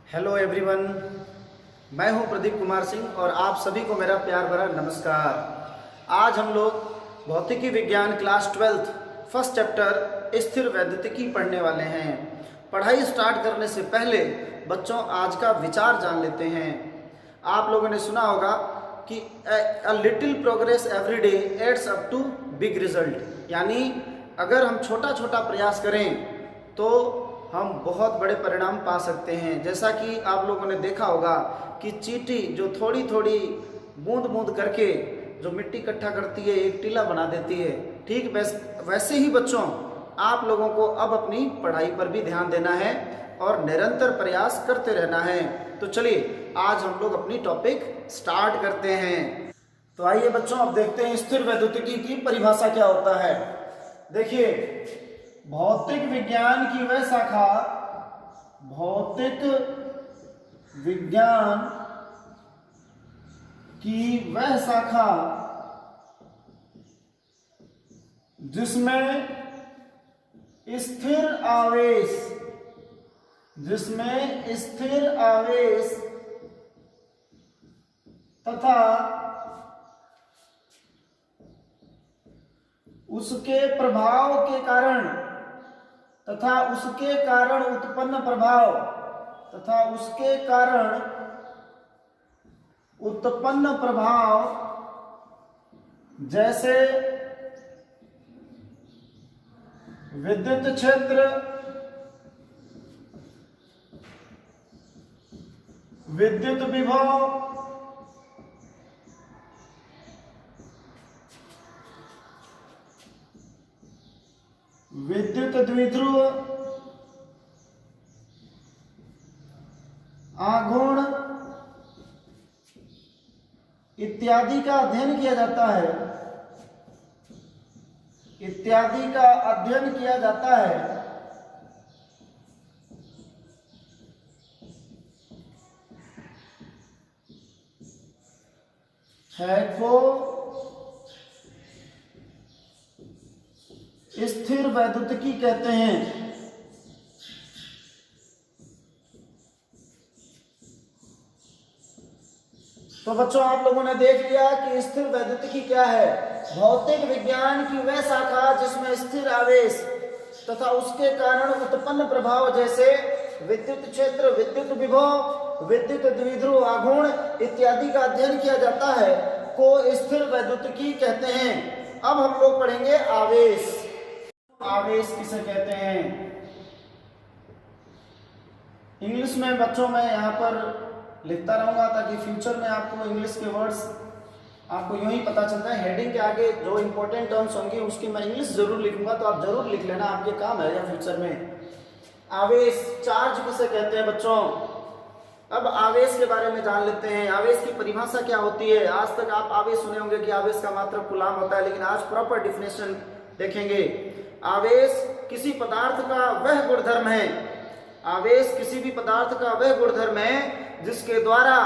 Hello everyone, मैं हूं प्रदीप कुमार सिंह और आप सभी को मेरा प्यार भरा नमस्कार। आज हम लोग भौतिकी विज्ञान क्लास 12th फर्स्ट चैप्टर स्थिर वैद्युतिकी पढ़ने वाले हैं। पढ़ाई स्टार्ट करने से पहले बच्चों आज का विचार जान लेते हैं। आप लोगों ने सुना होगा कि a little progress every day adds up to big result, यानी अगर हम छोटा छोटा प्रयास करें तो हम बहुत बड़े परिणाम पा सकते हैं। जैसा कि आप लोगों ने देखा होगा कि चींटी जो थोड़ी थोड़ी बूंद बूंद करके जो मिट्टी इकट्ठा करती है एक टीला बना देती है, ठीक वैसे ही बच्चों आप लोगों को अब अपनी पढ़ाई पर भी ध्यान देना है और निरंतर प्रयास करते रहना है। तो चलिए आज हम लोग अपनी टॉपिक स्टार्ट करते हैं। तो आइए बच्चों अब देखते हैं स्थिर वैद्युतिकी की परिभाषा क्या होता है। देखिए, भौतिक विज्ञान की वह शाखा, भौतिक विज्ञान की वह शाखा जिसमें स्थिर आवेश तथा उसके प्रभाव के कारण उत्पन्न प्रभाव जैसे विद्युत क्षेत्र, विद्युत विभव, विद्युत द्विध्रुव, आघूर्ण इत्यादि का अध्ययन किया जाता है, को स्थिर वैद्युतिकी कहते हैं। तो बच्चों आप लोगों ने देख लिया कि स्थिर वैद्युतिकी क्या है। भौतिक विज्ञान की वह शाखा जिसमें स्थिर आवेश तथा उसके कारण उत्पन्न प्रभाव जैसे विद्युत क्षेत्र, विद्युत विभव, विद्युत द्विध्रुव, आघूर्ण इत्यादि का अध्ययन किया जाता है को स्थिर वैद्युतिकी कहते हैं। अब हम लोग पढ़ेंगे आवेश। आवेश किसे कहते हैं? इंग्लिश में बच्चों मैं यहाँ पर लिखता रहूंगा ताकि फ्यूचर में आपको इंग्लिश के वर्ड्स आपको यूं ही पता चलता है। हेडिंग के आगे जो इंपॉर्टेंट टर्म्स होंगे उसकी मैं इंग्लिश जरूर लिखूंगा, तो आप जरूर लिख लेना, आपके काम है या फ्यूचर में। आवेश, चार्ज किसे कहते हैं बच्चों? अब आवेश के बारे में जान लेते हैं। आवेश की परिभाषा क्या होती है? आज तक आप आवेश सुने होंगे कि आवेश का मात्रक कूलाम होता है, लेकिन आज प्रॉपर डिफिनेशन देखेंगे। आवेश किसी पदार्थ का वह गुणधर्म है, आवेश किसी भी पदार्थ का वह गुणधर्म है जिसके द्वारा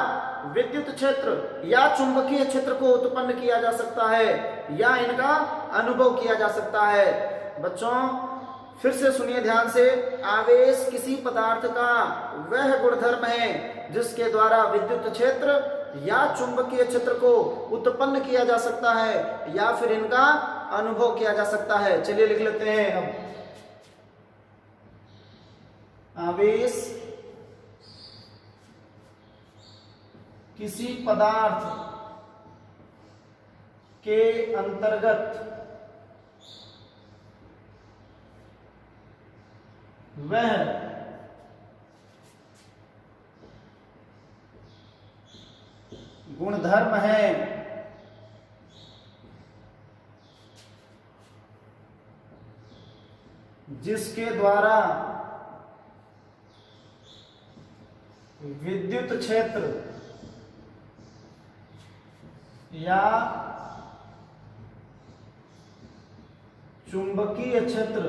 विद्युत क्षेत्र या चुंबकीय क्षेत्र को उत्पन्न किया जा सकता है या इनका अनुभव किया जा सकता है। बच्चों फिर से सुनिए ध्यान से, आवेश किसी पदार्थ का वह गुणधर्म है जिसके द्वारा विद्युत क्षेत्र या चुंबकीय क्षेत्र को उत्पन्न किया जा सकता है या फिर इनका अनुभव किया जा सकता है। चलिए लिख लेते हैं अब। आवेश किसी पदार्थ के अंतर्गत वह गुणधर्म है जिसके द्वारा विद्युत क्षेत्र या चुंबकीय क्षेत्र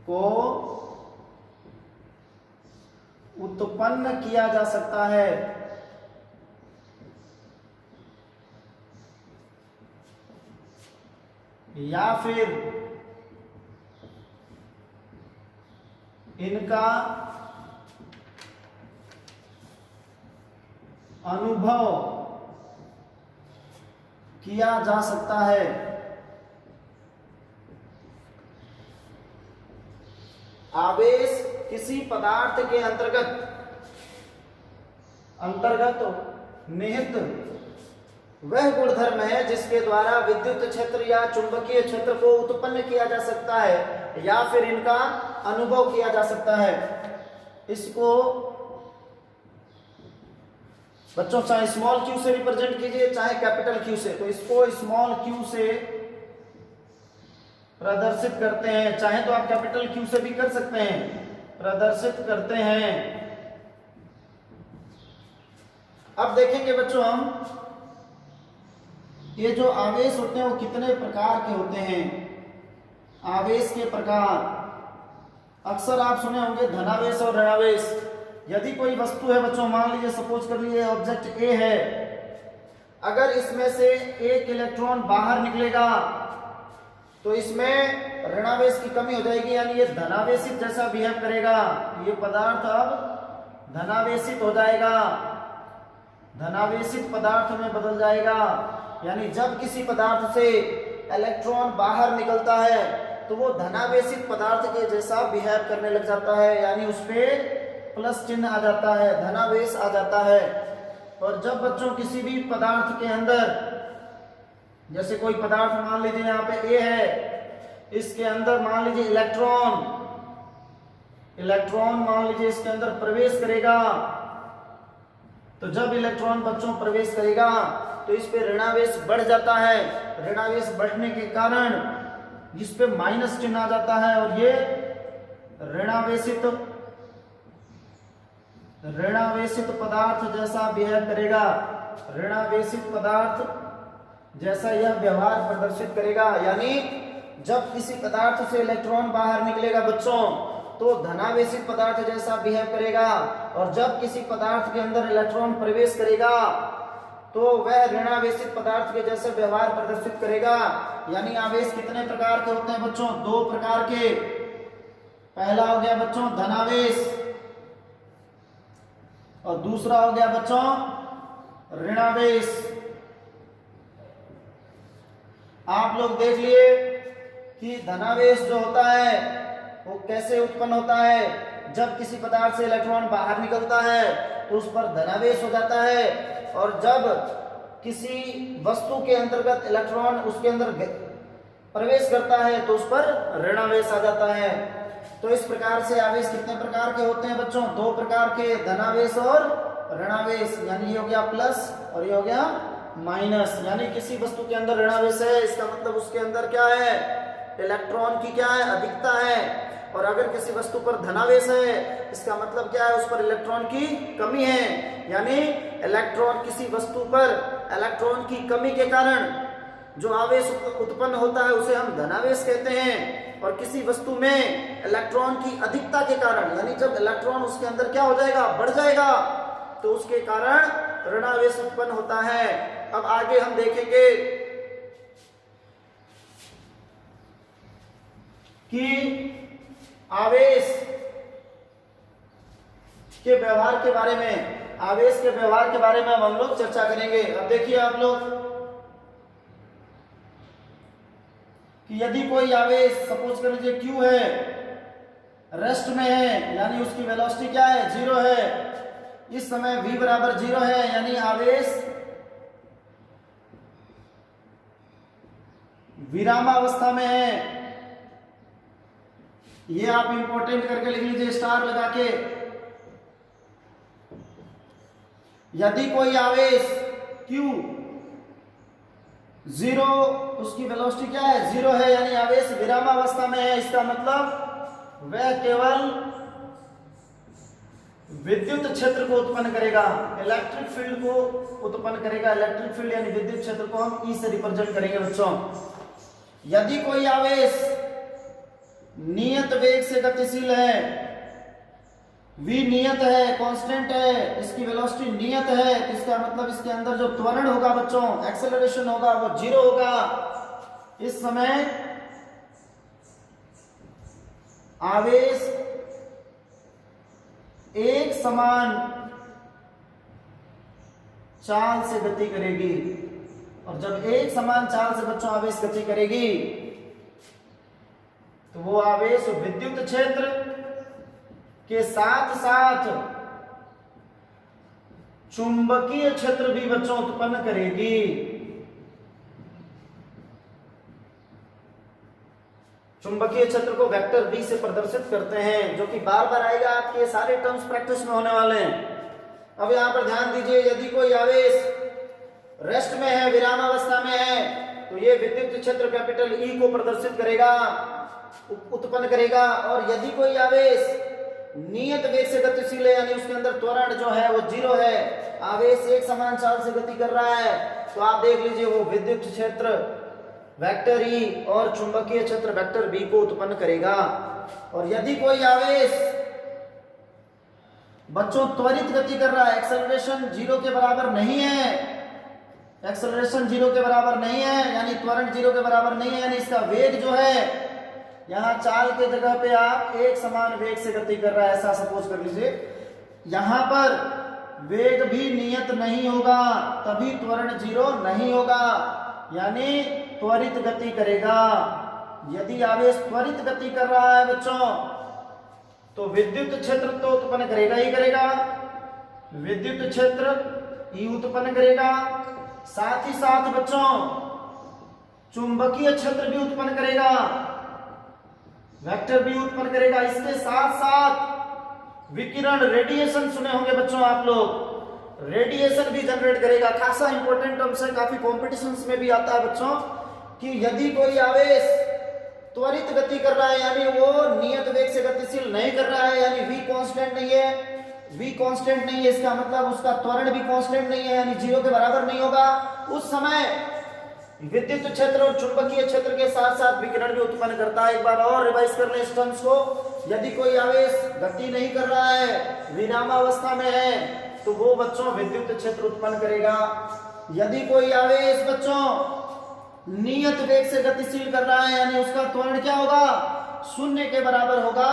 को उत्पन्न किया जा सकता है। या फिर इनका अनुभव किया जा सकता है। आवेश किसी पदार्थ के अंतर्गत निहित वह गुणधर्म है जिसके द्वारा विद्युत क्षेत्र या चुंबकीय क्षेत्र को उत्पन्न किया जा सकता है या फिर इनका अनुभव किया जा सकता है। इसको बच्चों चाहे स्मॉल क्यू से रिप्रेजेंट कीजिए चाहे कैपिटल क्यू से, तो इसको स्मॉल क्यू से प्रदर्शित करते हैं, चाहे तो आप कैपिटल क्यू से भी कर सकते हैं, प्रदर्शित करते हैं। अब देखेंगे बच्चों हम ये जो आवेश होते हैं वो कितने प्रकार के होते हैं। आवेश के प्रकार अक्सर आप सुने होंगे धनावेश और ऋणावेश। यदि कोई वस्तु है बच्चों, मान लीजिए सपोज कर लीजिए ऑब्जेक्ट ए है, अगर इसमें से एक इलेक्ट्रॉन बाहर निकलेगा तो इसमें ऋणावेश की कमी हो जाएगी, यानी ये धनावेशित जैसा बिहेव करेगा। ये पदार्थ अब धनावेशित हो जाएगा, धनावेशित पदार्थ में बदल जाएगा। यानी जब किसी पदार्थ से इलेक्ट्रॉन बाहर निकलता है तो वो धनावेशित पदार्थ के जैसा बिहेव करने लग जाता है, यानी उस पे प्लस चिन्ह आ जाता है, धनावेश आ जाता है। और जब बच्चों किसी भी पदार्थ के अंदर, जैसे कोई पदार्थ मान लीजिए यहाँ पे ए है, इसके अंदर मान लीजिए इलेक्ट्रॉन मान लीजिए इसके अंदर प्रवेश करेगा, तो जब इलेक्ट्रॉन बच्चों प्रवेश करेगा तो इस पे ऋणावेश बढ़ जाता है। ऋणावेश बढ़ने के कारण इस पे माइनस चिन्ह आ जाता है और ये ऋणावेशित पदार्थ जैसा बिहेव करेगा, ऋणावेशित पदार्थ जैसा यह व्यवहार प्रदर्शित करेगा। यानी जब किसी पदार्थ से इलेक्ट्रॉन बाहर निकलेगा बच्चों तो धनावेशित पदार्थ जैसा बिहेव करेगा, और जब किसी पदार्थ के अंदर इलेक्ट्रॉन प्रवेश करेगा तो वह ऋणावेशित पदार्थ के जैसे व्यवहार प्रदर्शित करेगा। यानी आवेश कितने प्रकार के होते हैं बच्चों? दो प्रकार के। पहला हो गया बच्चों धनावेश और दूसरा हो गया बच्चों ऋणावेश। आप लोग देख लिए कि धनावेश जो होता है वो कैसे उत्पन्न होता है। जब किसी पदार्थ से इलेक्ट्रॉन बाहर निकलता है तो उस पर धनावेश हो जाता है, और जब किसी वस्तु के अंतर्गत इलेक्ट्रॉन उसके अंदर प्रवेश करता है तो उस पर ऋणावेश आ जाता है। तो इस प्रकार से आवेश कितने प्रकार के होते हैं बच्चों? दो प्रकार के, धनावेश और ऋणावेश। यानी ये हो गया प्लस और ये हो गया माइनस। यानी किसी वस्तु के अंदर ऋणावेश है, इसका मतलब उसके अंदर क्या है? इलेक्ट्रॉन की क्या है? अधिकता है। और अगर किसी वस्तु पर धनावेश है, इसका मतलब क्या है? उस पर इलेक्ट्रॉन की कमी है। यानी इलेक्ट्रॉन किसी वस्तु पर इलेक्ट्रॉन की कमी के कारण जो आवेश उत्पन्न होता है उसे हम धनावेश कहते हैं, और किसी वस्तु में इलेक्ट्रॉन की अधिकता के कारण, यानी जब इलेक्ट्रॉन उसके अंदर क्या हो जाएगा? बढ़ जाएगा, तो उसके कारण ऋणावेश उत्पन्न होता है। अब आगे हम देखेंगे कि आवेश के व्यवहार के बारे में, आवेश के व्यवहार के बारे में हम लोग चर्चा करेंगे। अब देखिए आप लोग कि यदि कोई आवेश सपोज कर लीजिए Q है, रेस्ट में है, यानी उसकी वेलोसिटी क्या है? 0 है। इस समय V बराबर 0 है, यानी आवेश विरामावस्था में है। ये आप इंपॉर्टेंट करके लिख लीजिए स्टार लगा के। यदि कोई आवेश Q 0, उसकी वेलोसिटी क्या है? 0 है, यानी आवेश विरामावस्था में है। इसका मतलब वह केवल विद्युत क्षेत्र को उत्पन्न करेगा, इलेक्ट्रिक फील्ड को उत्पन्न करेगा। इलेक्ट्रिक फील्ड यानी विद्युत क्षेत्र को हम E से रिप्रेजेंट करेंगे बच्चों। यदि कोई आवेश नियत वेग से गतिशील है, v नियत है, कांस्टेंट है, इसकी वेलोसिटी नियत है, तो इसका मतलब इसके अंदर जो त्वरण होगा बच्चों, एक्सेलरेशन होगा, वो 0 होगा। इस समय आवेश समान चाल से गति करेगी, और जब एक समान चाल से बच्चों आवेश गति करेगी तो वो आवेश विद्युत क्षेत्र के साथ साथ चुंबकीय क्षेत्र भी बच्चों उत्पन्न करेगी। चुंबकीय क्षेत्र को वेक्टर बी से प्रदर्शित करते हैं, जो कि बार बार आएगा, आपके सारे टर्म्स प्रैक्टिस में होने वाले हैं। अब यहां पर ध्यान दीजिए, यदि कोई आवेश रेस्ट में है, विरामावस्था में है, तो ये विद्युत क्षेत्र कैपिटल ई को प्रदर्शित करेगा, उत्पन्न करेगा। और यदि कोई आवेश नियत वेग से गतिशील है, यानी उसके अंदर त्वरण जो है वो 0 है, आवेश एक समान चाल से गति कर रहा है, तो आप देख लीजिए वो विद्युत क्षेत्र वेक्टर ई और चुंबकीय क्षेत्र वेक्टर बी को उत्पन्न करेगा। और यदि कोई आवेश बच्चों त्वरित गति कर रहा है, एक्सेलरेशन 0 के बराबर नहीं है, एक्सेलरेशन 0 के बराबर नहीं है, यानी त्वरण 0 के बराबर नहीं है, यानी इसका वेग जो है, यहां चाल के जगह पे आप एक समान वेग से गति कर रहा है, ऐसा सपोज कर लीजिए। यहां पर वेग भी नियत नहीं होगा, तभी त्वरण 0 नहीं होगा, यानी त्वरित गति करेगा। यदि आवेश त्वरित गति कर रहा है बच्चों, तो विद्युत क्षेत्र तो उत्पन्न करेगा ही करेगा, विद्युत क्षेत्र ई उत्पन्न करेगा, साथ ही साथ बच्चों चुंबकीय क्षेत्र भी उत्पन्न करेगा, वेक्टर भी उत्पन्न करेगा। इसके साथ साथ विकिरण, रेडिएशन सुने होंगे बच्चों आप लोग, रेडिएशन भी जनरेट करेगा। खासा इंपॉर्टेंट टर्म्स है, काफी कॉम्पिटिशन्स में भी आता है बच्चों, कि यदि कोई आवेश त्वरित गति कर रहा है, यानी वो नियत वेग से गतिशील नहीं कर रहा है, यानी v कांस्टेंट नहीं है, v कांस्टेंट नहीं है, इसका मतलब उसका त्वरण भी कांस्टेंट नहीं है, यानी 0 के बराबर नहीं होगा, उस समय विद्युत क्षेत्र और चुंबकीय क्षेत्र के साथ साथ विकिरण भी उत्पन्न करता है। एक बार और रिवाइज कर लें इस टर्म्स को। यदि कोई आवेश गति नहीं कर रहा है, विरामावस्था में है, तो वो बच्चों विद्युत क्षेत्र उत्पन्न करेगा। यदि कोई आवेश बच्चों नियत वेग से गतिशील कर रहा है, यानी उसका त्वरण क्या होगा, 0 के बराबर होगा,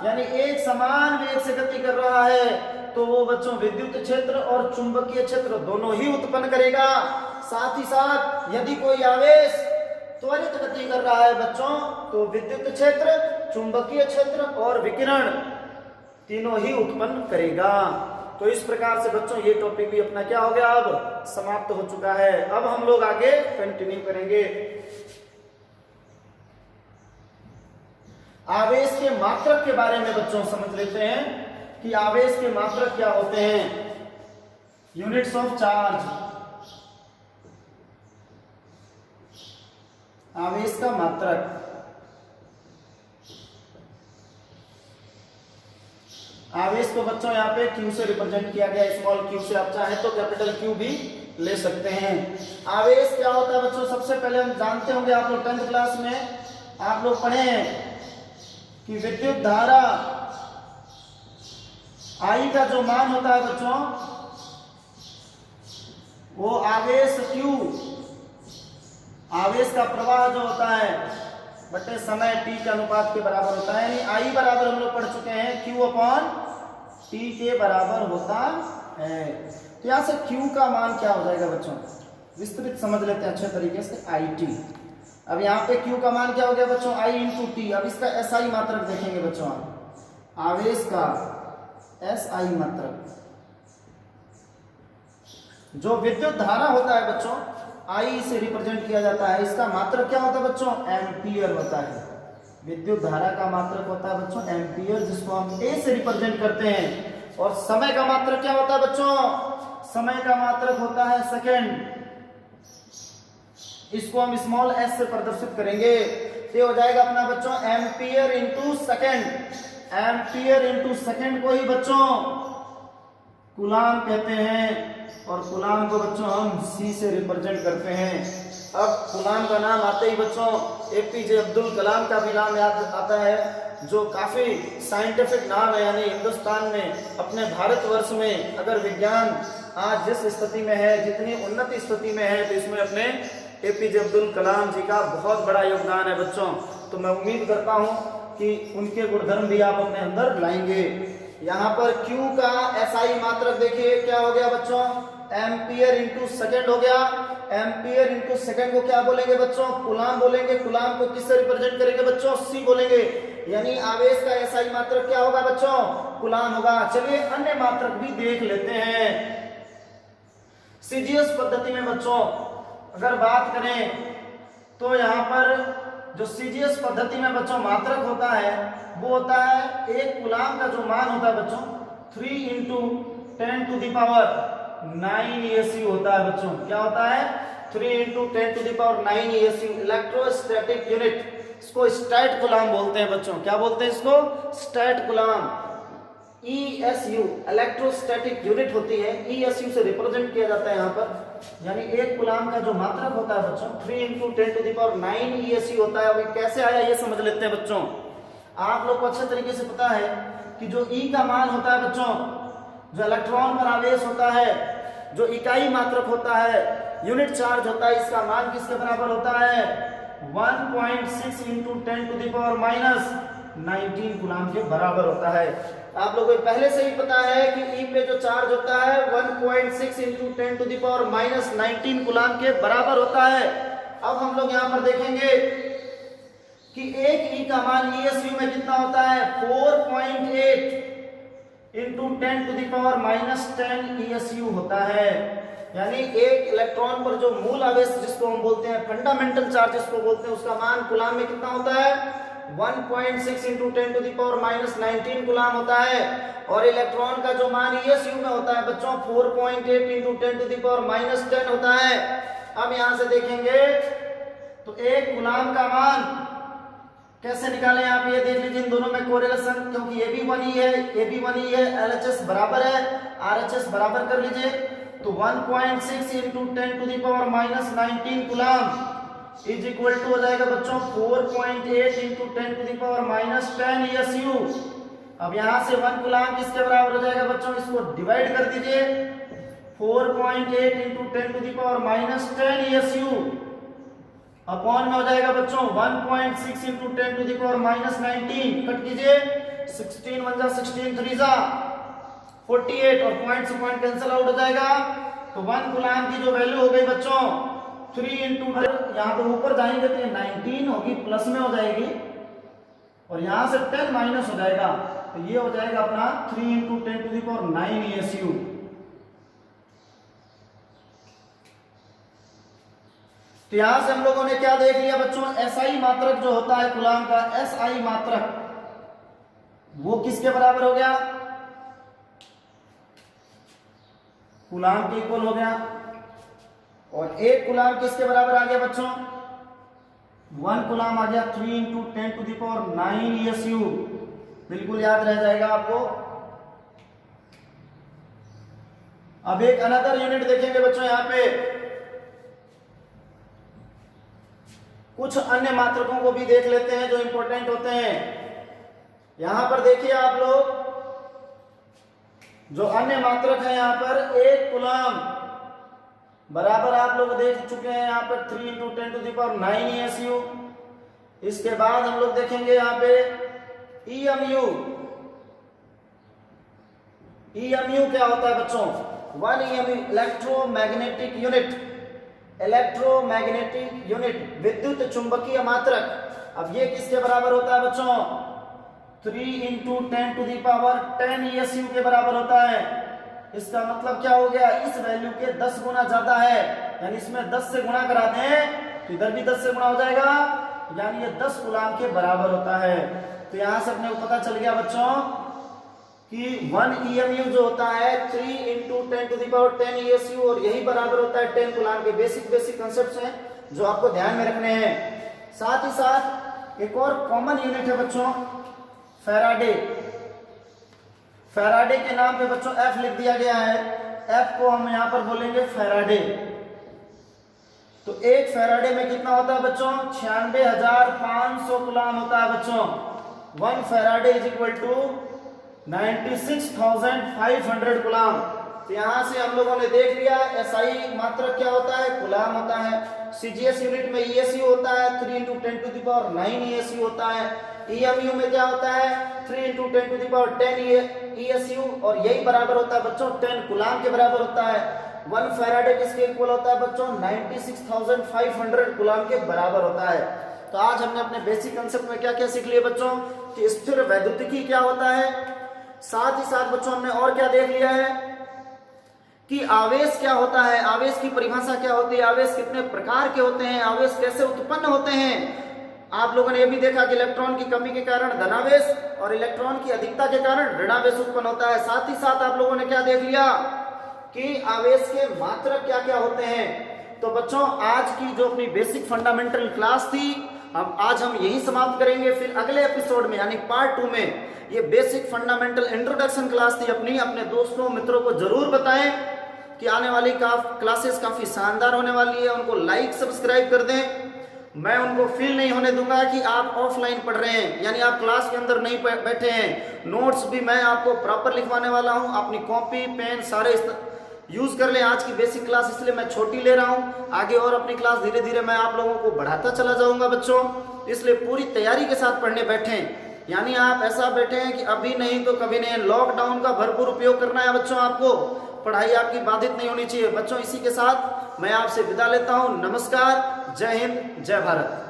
यानी एक समान वेग से गति कर रहा है, तो वो बच्चों विद्युत क्षेत्र और चुंबकीय क्षेत्र दोनों ही उत्पन्न करेगा। साथ ही साथ यदि कोई आवेश त्वरित गति कर रहा है बच्चों, तो विद्युत क्षेत्र, चुंबकीय क्षेत्र और विकिरण तीनों ही उत्पन्न करेगा। तो इस प्रकार से बच्चों ये टॉपिक भी अपना क्या हो गया, अब समाप्त हो चुका है। अब हम लोग आगे कंटिन्यू करेंगे। आवेश के मात्रक के बारे में बच्चों समझ लेते हैं कि आवेश के मात्रक क्या होते हैं। यूनिट्स ऑफ चार्ज, आवेश का मात्रक। आवेश को बच्चों यहाँ पे Q से रिप्रेजेंट किया गया, स्मॉल q से, आप चाहे तो कैपिटल Q भी ले सकते हैं। आवेश क्या होता है बच्चों, सबसे पहले हम जानते होंगे, आप लोग 10th क्लास में आप लोग पढ़े हैं कि विद्युत धारा I का जो मान होता है बच्चों, वो आवेश Q, आवेश का प्रवाह जो होता है बटे समय t के अनुपात के बराबर होता है, यानी I बराबर हम लोग पढ़ चुके हैं Q अपॉन t के बराबर होता है। तो यहां से Q का मान क्या हो जाएगा बच्चों, विस्तृत समझ लेते हैं अच्छे तरीके से, IT। अब यहाँ पे Q का मान क्या हो गया बच्चों, I इंटू टी। अब इसका SI मात्रक देखेंगे बच्चों, आवेश का SI मात्रक, जो विद्युत धारा होता है बच्चों I से रिप्रेजेंट किया जाता है, इसका मात्रक क्या होता है बच्चों, एम्पियर होता है। विद्युत धारा का मात्रक होता है बच्चों एम्पियर, जिसको हम A से रिप्रेजेंट करते हैं। और समय का मात्रक क्या होता है बच्चों, समय का मात्रक होता है सेकंड, इसको हम स्मॉल s से प्रदर्शित करेंगे। तो हो जाएगा अपना बच्चों ampere into second. Ampere into second को ही बच्चों कूलाम कहते हैं, और कूलाम को बच्चों हम C से रिप्रेजेंट करते हैं। अब कूलाम का नाम आते ही बच्चों APJ अब्दुल कलाम का भी नाम याद आता है, जो काफी साइंटिफिक नाम है। यानी हिंदुस्तान में, अपने भारतवर्ष में अगर विज्ञान आज जिस स्थिति में है, जितनी उन्नत स्थिति में है, तो इसमें अपने APJ अब्दुल कलाम जी का बहुत बड़ा योगदान है बच्चों। तो मैं उम्मीद करता हूं कि उनके गुणधर्म भी आप अपने अंदर लाएंगे। यहाँ पर Q का SI मात्रक देखिए क्या हो गया बच्चों, एम्पियर इंटू सेकेंड हो गया। एम्पियर इंटू सेकेंड को क्या बोलेंगे बच्चों, कूलाम बोलेंगे। कूलाम को किससे रिप्रेजेंट करेंगे बच्चों, C बोलेंगे। यानी आवेश का SI मात्रक क्या होगा बच्चों, कूलाम होगा। चलिए अन्य मात्रक भी देख लेते हैं। सीजीएस पद्धति में बच्चों अगर बात करें तो यहाँ पर जो सीजीएस पद्धति में बच्चों मात्रक होता है वो होता है एक कूलाम का जो मान होता है बच्चों 3 इंटू 10⁹ ESU होता है बच्चों। क्या होता है, 3 इंटू 10⁹ ESU इलेक्ट्रोस्टैटिक यूनिट। इसको स्टैट कूलाम बोलते हैं बच्चों। क्या बोलते हैं इसको, stat coulomb. ESU electrostatic unit होती है, ESU से रिप्रेजेंट किया जाता है यहाँ पर। यानी एक कूलाम का जो मात्रक होता है बच्चों 3 इंटू 10⁹ ESU होता है। अभी कैसे आया ये समझ लेते हैं बच्चों। आप लोग को अच्छे तरीके से पता है कि जो E का मान होता है बच्चों, जो इलेक्ट्रॉन पर आवेश होता है, जो इकाई मात्रक होता है, यूनिट चार्ज होता है, इसका मान किसके बराबर होता है, 1.6 इंटू 10⁻⁹ कूलाम के बराबर होता है। आप लोगों को पहले से ही पता है कि E पे जो चार्ज होता है 1.6 इंटू 10⁻⁹ कूलाम के बराबर होता है। अब हम लोग यहाँ पर देखेंगे कि एक E का मान ESU में कितना होता है, 4.8 इंटू 10⁻⁻10 ESU होता है। यानी एक इलेक्ट्रॉन पर जो मूल आवेश जिसको हम बोलते हैं फंडामेंटल चार्ज जिसको बोलते हैं, उसका मान कूलाम में कितना होता है, 1.6 इंटू 10⁻⁻19 कूलाम होता है। और इलेक्ट्रॉन का जो मान ESU में होता है बच्चों 4.8 इंटू 10⁻10 होता है। अब यहां से देखेंगे तो एक कूलाम का मान कैसे निकालें आप ये देख लीजिए। इन दोनों में कोरिलेशन, क्योंकि ये भी 1E है, ये भी 1E है, LHS बराबर है, RHS बराबर कर लीजिए। तो 1.6 into 10⁻⁻19 coulomb is equal to हो जाएगा बच्चों 4.8 इंटू 10⁻10 ESU। अब यहां से 1 कूलाम किसके बराबर हो जाएगा बच्चों, इसको डिवाइड कर दीजिए। 4.8 इंटू 10⁻10 ESU अपॉन में हो जाएगा बच्चों 1.6 इंटू 10⁻19 कट कीजिए, 16 1 जा 16 3 जा 48 और पॉइंट से पॉइंट कैंसिल आउट हो जाएगा। तो 1 कूलाम की जो वैल्यू हो गई बच्चों 3 इंटू, यहाँ पे ऊपर जाएंगे तो 19 होगी, प्लस में हो जाएगी, और यहाँ से 10 माइनस हो जाएगा। तो ये हो जाएगा अपना 3 इंटू 10⁹ ESU। तो यहां से हम लोगों ने क्या देख लिया बच्चों, SI मात्रक जो होता है कूलाम का, SI मात्रक वो किसके बराबर हो गया, कूलाम के इक्वल हो गया। और एक कूलाम किसके बराबर आ गया बच्चों, 1 कूलाम आ गया 3 इंटू 10⁹ ESU। बिल्कुल याद रह जाएगा आपको। अब एक अनदर यूनिट देखेंगे बच्चों, यहां पे कुछ अन्य मात्रकों को भी देख लेते हैं जो इंपॉर्टेंट होते हैं। यहां पर देखिए आप लोग, जो अन्य मात्रक है यहां पर एक कूलाम बराबर आप लोग देख चुके हैं यहाँ पर 3 इंटू 10⁹ ESU। इसके बाद हम लोग देखेंगे यहाँ पे EMU। EMU क्या होता है बच्चों, 1 EMU electromagnetic unit, electromagnetic unit विद्युत चुंबकीय मात्रक। अब ये किसके बराबर होता है बच्चों, 3 इंटू 10⁻10 ESU के बराबर होता है। इसका मतलब क्या हो गया, इस वैल्यू के 10 गुना ज्यादा है, यानी इसमें 10 से गुणा करा दें तो इधर भी 10 से गुणा हो जाएगा, यानी ये 10 कूलाम के बराबर होता है। तो यहां से अपने को पता चल गया बच्चों कि 1 EMU जो होता है 3 इंटू 10⁻10 ESU, और यही बराबर होता है 10 कूलाम के। बेसिक कंसेप्ट हैं जो आपको ध्यान में रखने हैं। साथ ही साथ एक और कॉमन यूनिट है बच्चों, फैराडे। फैराडे के नाम पे बच्चों F लिख दिया गया है, F को हम यहां पर बोलेंगे फैराडे। तो एक फैराडे में कितना होता है बच्चों, 96,500 कूलाम होता है बच्चों। 1 faraday is equal to 96,500 coulomb. तो यहां से हम लोगों ने देख लिया SI मात्रक क्या होता है, कूलाम होता है। CGS यूनिट में ESU होता है 3 इंटू 10⁻9 ESU होता है। EMU में क्या होता है 3 × 10⁻10 ESU, और यही बराबर होता है बच्चों 10 कूलाम के बराबर होता है। 1 फैराडे किसके इक्वल होता है बच्चों 96,500 कूलाम के बराबर होता है। तो आज हमने अपने बेसिक कंसेप्ट में क्या क्या सीख लिया बच्चों कि स्थिर वैद्युतिकी क्या होता है, साथ ही साथ बच्चों हमने और क्या देख लिया है कि आवेश क्या होता है, आवेश की परिभाषा क्या होती है, आवेश कितने प्रकार के होते हैं, आवेश कैसे उत्पन्न होते हैं। आप लोगों ने यह भी देखा कि इलेक्ट्रॉन की कमी के कारण धनावेश और इलेक्ट्रॉन की अधिकता के कारण ऋणावेश उत्पन्न होता है। साथ ही साथ आप लोगों ने क्या देख लिया कि आवेश के मात्रक क्या क्या होते हैं। तो बच्चों आज की जो अपनी बेसिक फंडामेंटल क्लास थी आज हम यही समाप्त करेंगे। फिर अगले एपिसोड में यानी पार्ट 2 में ये बेसिक फंडामेंटल इंट्रोडक्शन क्लास थी अपनी, अपने दोस्तों मित्रों को जरूर बताएं कि आने वाली क्लासेस काफी शानदार होने वाली है। उनको लाइक सब्सक्राइब कर दें। मैं उनको फील नहीं होने दूंगा कि आप ऑफलाइन पढ़ रहे हैं, यानी आप क्लास के अंदर नहीं बैठे हैं। नोट्स भी मैं आपको प्रॉपर लिखवाने वाला हूं। अपनी कॉपी पेन सारे यूज कर लें। आज की बेसिक क्लास इसलिए मैं छोटी ले रहा हूं, आगे और अपनी क्लास धीरे धीरे मैं आप लोगों को बढ़ाता चला जाऊंगा बच्चों, इसलिए पूरी तैयारी के साथ पढ़ने बैठें। यानी आप ऐसा बैठे हैं कि अभी नहीं तो कभी नहीं। लॉकडाउन का भरपूर उपयोग करना है बच्चों, आपको पढ़ाई आपकी बाधित नहीं होनी चाहिए बच्चों। इसी के साथ मैं आपसे विदा लेता हूं। नमस्कार, जय हिंद, जय भारत।